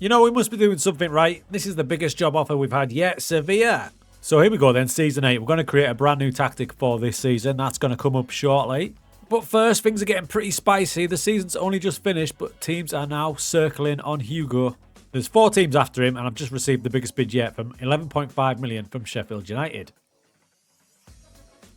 You know, we must be doing something right. This is the biggest job offer we've had yet, Sevilla. So here we go then, Season 8. We're going to create a brand new tactic for this season. That's going to come up shortly. But first, things are getting pretty spicy. The season's only just finished, but teams are now circling on Hugo. There's 4 teams after him, and I've just received the biggest bid yet from 11.5 million from Sheffield United.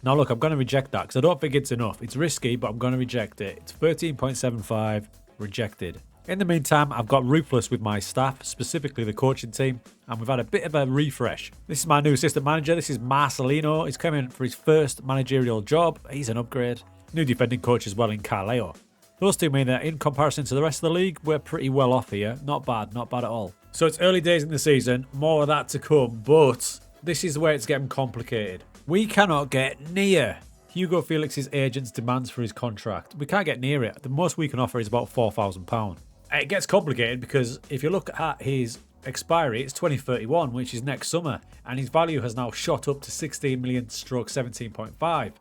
Now look, I'm going to reject that because I don't think it's enough. It's risky, but I'm going to reject it. It's 13.75, rejected. In the meantime, I've got ruthless with my staff, specifically the coaching team, and we've had a bit of a refresh. This is my new assistant manager. This is Marcelino. He's coming for his first managerial job. He's an upgrade. New defending coach as well in Carleo. Those two mean that in comparison to the rest of the league, we're pretty well off here. Not bad at all. So it's early days in the season, more of that to come, but this is where it's getting complicated. We cannot get near Hugo Felix's agent's demands for his contract. We can't get near it. The most we can offer is about £4,000. It gets complicated because if you look at his expiry, it's 2031, which is next summer, and his value has now shot up to 16 million stroke 17.5.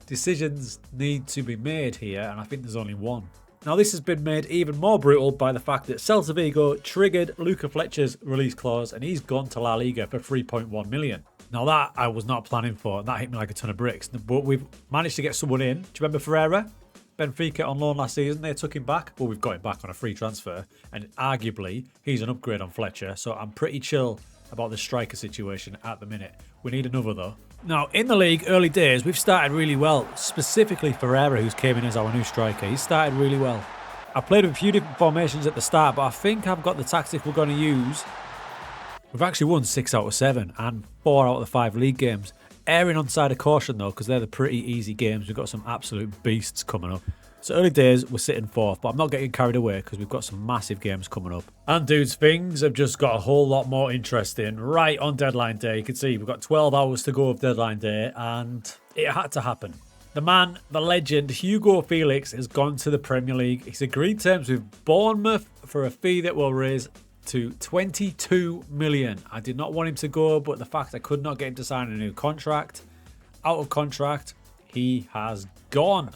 Decisions need to be made here, and I think there's only one. Now, this has been made even more brutal by the fact that Celta Vigo triggered Luca Fletcher's release clause, and he's gone to La Liga for 3.1 million. Now, that I was not planning for. That hit me like a ton of bricks. But we've managed to get someone in. Do you remember Ferreira? Benfica on loan last season, they took him back. Well, we've got him back on a free transfer, and arguably, he's an upgrade on Fletcher, so I'm pretty chill about the striker situation at the minute. We need another, though. Now, in the league, early days, we've started really well, specifically Ferreira, who's came in as our new striker. He started really well. I played with a few different formations at the start, but I think I've got the tactic we're going to use. We've actually won 6 out of 7 and 4 out of the 5 league games. Erring on side of caution though, because they're the pretty easy games. We've got some absolute beasts coming up. So early days, we're sitting 4th, but I'm not getting carried away because we've got some massive games coming up. And dudes, things have just got a whole lot more interesting right on deadline day. You can see we've got 12 hours to go of deadline day, and it had to happen. The man, the legend, Hugo Felix has gone to the Premier League. He's agreed terms with Bournemouth for a fee that will raise to 22 million. I did not want him to go, but the fact I could not get him to sign a new contract, out of contract, he has gone.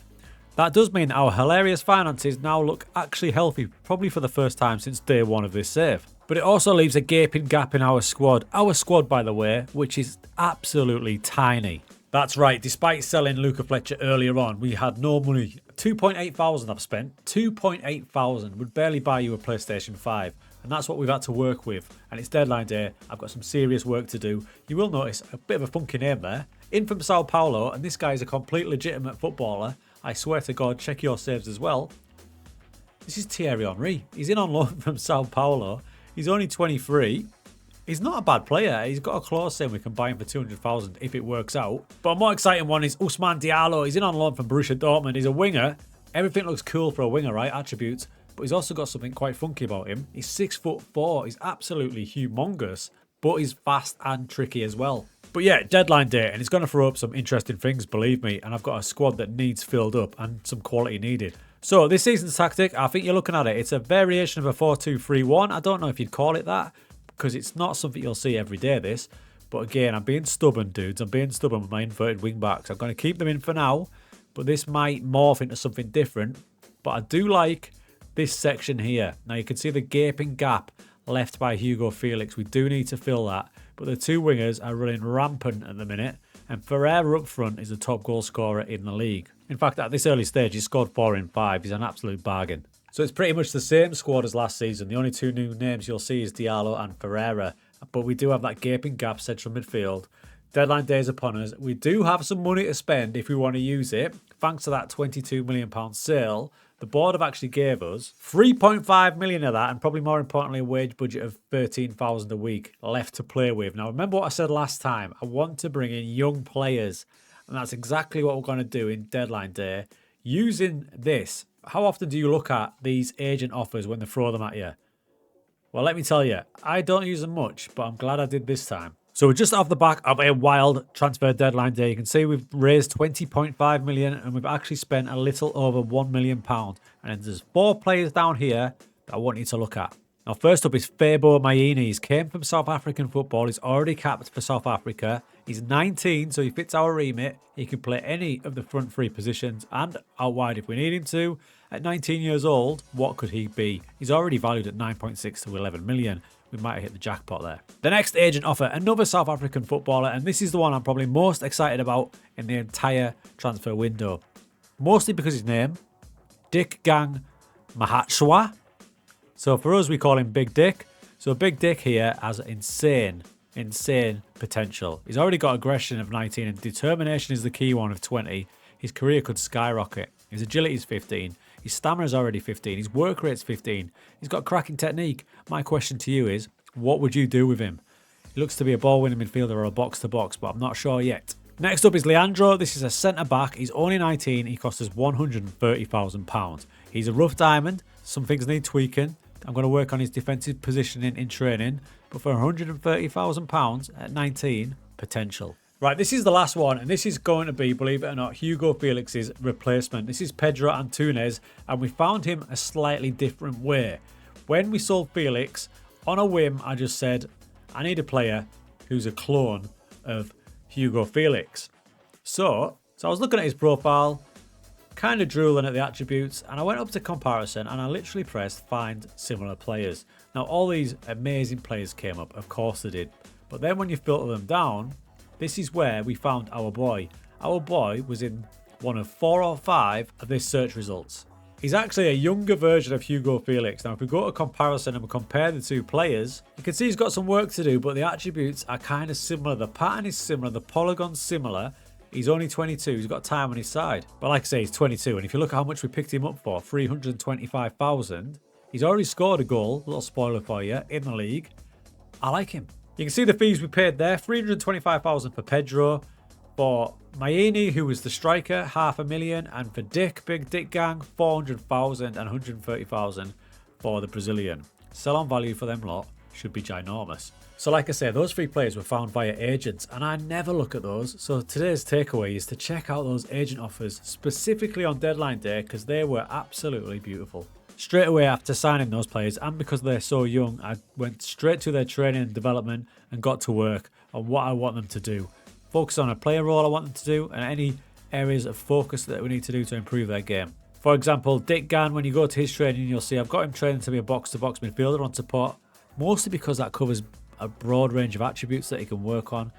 That does mean our hilarious finances now look actually healthy, probably for the first time since day 1 of this save. But it also leaves a gaping gap in our squad. Our squad, by the way, which is absolutely tiny. That's right, despite selling Luca Fletcher earlier on, we had no money. 2.8 thousand I've spent. 2.8 thousand would barely buy you a PlayStation 5. And that's what we've had to work with. And it's deadline day. I've got some serious work to do. You will notice a bit of a funky name there. In from Sao Paulo, and this guy is a complete legitimate footballer. I swear to God, check your saves as well. This is Thierry Henry. He's in on loan from Sao Paulo. He's only 23. He's not a bad player. He's got a clause saying we can buy him for 200,000 if it works out. But a more exciting one is Ousmane Diallo. He's in on loan from Borussia Dortmund. He's a winger. Everything looks cool for a winger, right? Attributes. But he's also got something quite funky about him. He's 6'4". He's absolutely humongous, but he's fast and tricky as well. But yeah, deadline day, and it's going to throw up some interesting things, believe me. And I've got a squad that needs filled up and some quality needed. So this season's tactic, I think you're looking at it. It's a variation of a 4-2-3-1. I don't know if you'd call it that, because it's not something you'll see every day, this. But again, I'm being stubborn, dudes. I'm being stubborn with my inverted wing backs. I'm going to keep them in for now, but this might morph into something different. But I do like this section here. Now you can see the gaping gap left by Hugo Felix. We do need to fill that. But the two wingers are running rampant at the minute. And Ferreira up front is the top goal scorer in the league. In fact, at this early stage, he scored 4 in 5. He's an absolute bargain. So it's pretty much the same squad as last season. The only 2 new names you'll see is Diallo and Ferreira. But we do have that gaping gap central midfield. Deadline day is upon us. We do have some money to spend if we want to use it. Thanks to that £22 million sale, the board have actually gave us 3.5 million of that, and probably more importantly, a wage budget of 13,000 a week left to play with. Now, remember what I said last time. I want to bring in young players, and that's exactly what we're going to do in deadline day. Using this, how often do you look at these agent offers when they throw them at you? Well, let me tell you, I don't use them much, but I'm glad I did this time. So we're just off the back of a wild transfer deadline day. You can see we've raised 20.5 million and we've actually spent a little over £1 million. And there's 4 players down here that I want you to look at. Now, first up is Fabo Mayini. He's came from South African football. He's already capped for South Africa. He's 19, so he fits our remit. He can play any of the front three positions and out wide if we need him to. At 19 years old, what could he be? He's already valued at 9.6 to 11 million. We might have hit the jackpot there. The next agent offer, another South African footballer, and this is the one I'm probably most excited about in the entire transfer window. Mostly because his name, Dick Gang Mahatswa. So for us, we call him Big Dick. So Big Dick here has insane potential. He's already got aggression of 19 and determination is the key one of 20. His career could skyrocket. His agility is 15. His stamina is already 15. His work rate's 15. He's got cracking technique. My question to you is, what would you do with him? He looks to be a ball-winning midfielder or a box-to-box, but I'm not sure yet. Next up is Leandro. This is a centre-back. He's only 19. He costs us £130,000. He's a rough diamond. Some things need tweaking. I'm going to work on his defensive positioning in training, but for £130,000 at 19, potential. Right, this is the last one, and this is going to be, believe it or not, Hugo Felix's replacement. This is Pedro Antunes, and we found him a slightly different way. When we sold Felix, on a whim, I just said, I need a player who's a clone of Hugo Felix. So I was looking at his profile, kind of drooling at the attributes, and I went up to comparison and I literally pressed find similar players. Now all these amazing players came up, of course they did, but then when you filter them down, this is where we found our boy. Our boy was in one of 4 or 5 of this search results. He's actually a younger version of Hugo Felix. Now if we go to comparison and we compare the two players, you can see he's got some work to do, but the attributes are kind of similar. The pattern is similar, the polygon's similar. He's only 22, he's got time on his side. But like I say, he's 22, and if you look at how much we picked him up for, 325,000, he's already scored a goal, little spoiler for you, in the league. I like him. You can see the fees we paid there, 325,000 for Pedro, for Maini, who was the striker, $500,000, and for Dick, Big Dick Gang, 400,000 and 130,000 for the Brazilian. Sell-on value for them lot should be ginormous. So like I say, those 3 players were found via agents, and I never look at those. So today's takeaway is to check out those agent offers, specifically on deadline day, because they were absolutely beautiful. Straight away after signing those players, and because they're so young, I went straight to their training and development and got to work on what I want them to do. Focus on a player role I want them to do, and any areas of focus that we need to do to improve their game. For example, Dick Gann, when you go to his training, you'll see I've got him training to be a box-to-box midfielder on support, mostly because that covers a broad range of attributes that he can work on.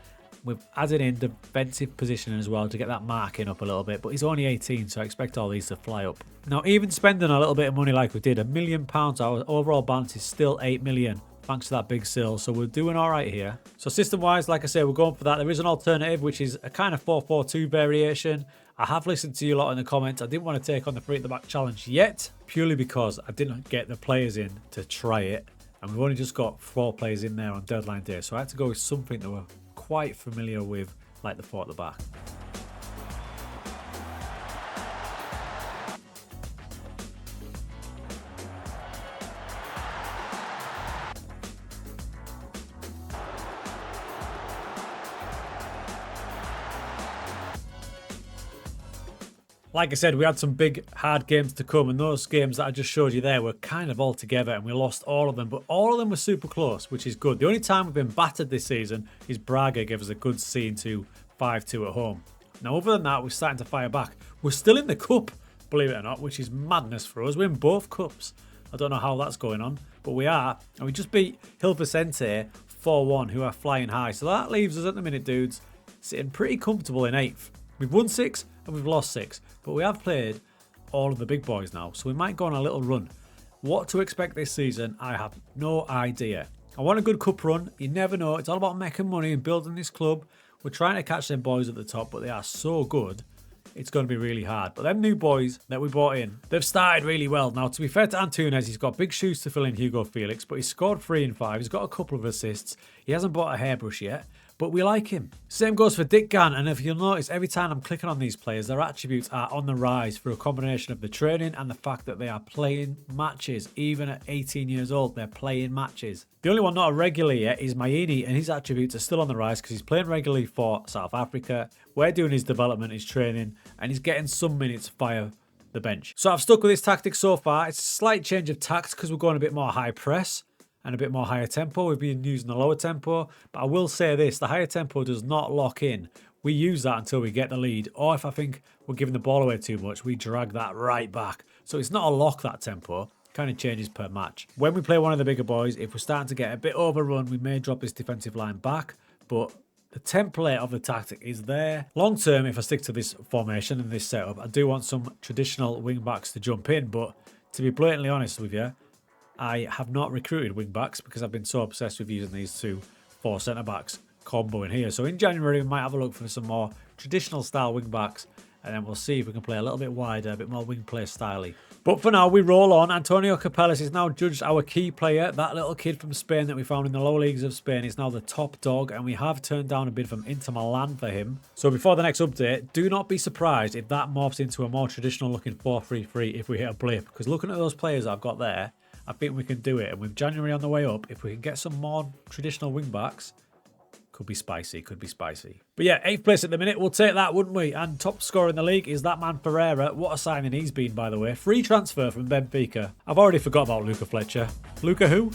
We've added in defensive positioning as well to get that marking up a little bit, but he's only 18, so I expect all these to fly up. Now, even spending a little bit of money like we did, £1 million, our overall balance is still 8 million, thanks to that big sale, so we're doing all right here. So system-wise, like I say, we're going for that. There is an alternative, which is a kind of 4-4-2 variation. I have listened to you a lot in the comments. I didn't want to take on the 3 at the back challenge yet, purely because I didn't get the players in to try it. And we've only just got 4 players in there on deadline day. So I had to go with something that we're quite familiar with, like the 4 at the back. Like I said, we had some big, hard games to come, and those games that I just showed you there were kind of all together, and we lost all of them, but all of them were super close, which is good. The only time we've been battered this season is Braga gave us a good C 5-2 at home. Now, other than that, we're starting to fire back. We're still in the cup, believe it or not, which is madness for us. We're in both cups. I don't know how that's going on, but we are. And we just beat Gil Vicente 4-1, who are flying high. So that leaves us at the minute, dudes, sitting pretty comfortable in 8th. We've won 6 and we've lost 6, but we have played all of the big boys now, so we might go on a little run. What to expect this season, I have no idea. I want a good cup run. You never know. It's all about making money and building this club. We're trying to catch them boys at the top, but they are so good, it's going to be really hard. But them new boys that we brought in, they've started really well. Now, to be fair to Antunes, he's got big shoes to fill in Hugo Felix, but he's scored 3 and 5. He's got a couple of assists. He hasn't bought a hairbrush yet, but we like him. Same goes for Dick Gann, and if you'll notice, every time I'm clicking on these players, their attributes are on the rise through a combination of the training and the fact that they are playing matches. Even at 18 years old, they're playing matches. The only one not a regular yet is Maini, and his attributes are still on the rise because he's playing regularly for South Africa. We're doing his development, his training, and he's getting some minutes via the bench. So I've stuck with this tactic so far. It's a slight change of tact because we're going a bit more high press. and a bit more higher tempo. We've been using the lower tempo, but I will say this, the higher tempo does not lock in. We use that until we get the lead, or if I think we're giving the ball away too much, we drag that right back. So it's not a lock, that tempo. Kind of changes per match. When we play one of the bigger boys, if we're starting to get a bit overrun, we may drop this defensive line back, but the template of the tactic is there. Long term, if I stick to this formation and this setup, I do want some traditional wing backs to jump in, but to be blatantly honest with you, I have not recruited wing backs because I've been so obsessed with using these 4 centre backs combo in here. So in January, we might have a look for some more traditional style wing backs, and then we'll see if we can play a little bit wider, a bit more wing play styly. But for now, we roll on. Antonio Capellas is now judged our key player. That little kid from Spain that we found in the lower leagues of Spain is now the top dog, and we have turned down a bid from Inter Milan for him. So before the next update, do not be surprised if that morphs into a more traditional looking 4-3-3 if we hit a blip. Because looking at those players that I've got there, I think we can do it. And with January on the way up, if we can get some more traditional wing backs, could be spicy, could be spicy. But yeah, 8th place at the minute, we'll take that, wouldn't we? And top scorer in the league is that man Ferreira. What a signing he's been, by the way. Free transfer from Benfica. I've already forgot about Luca Fletcher. Luca who?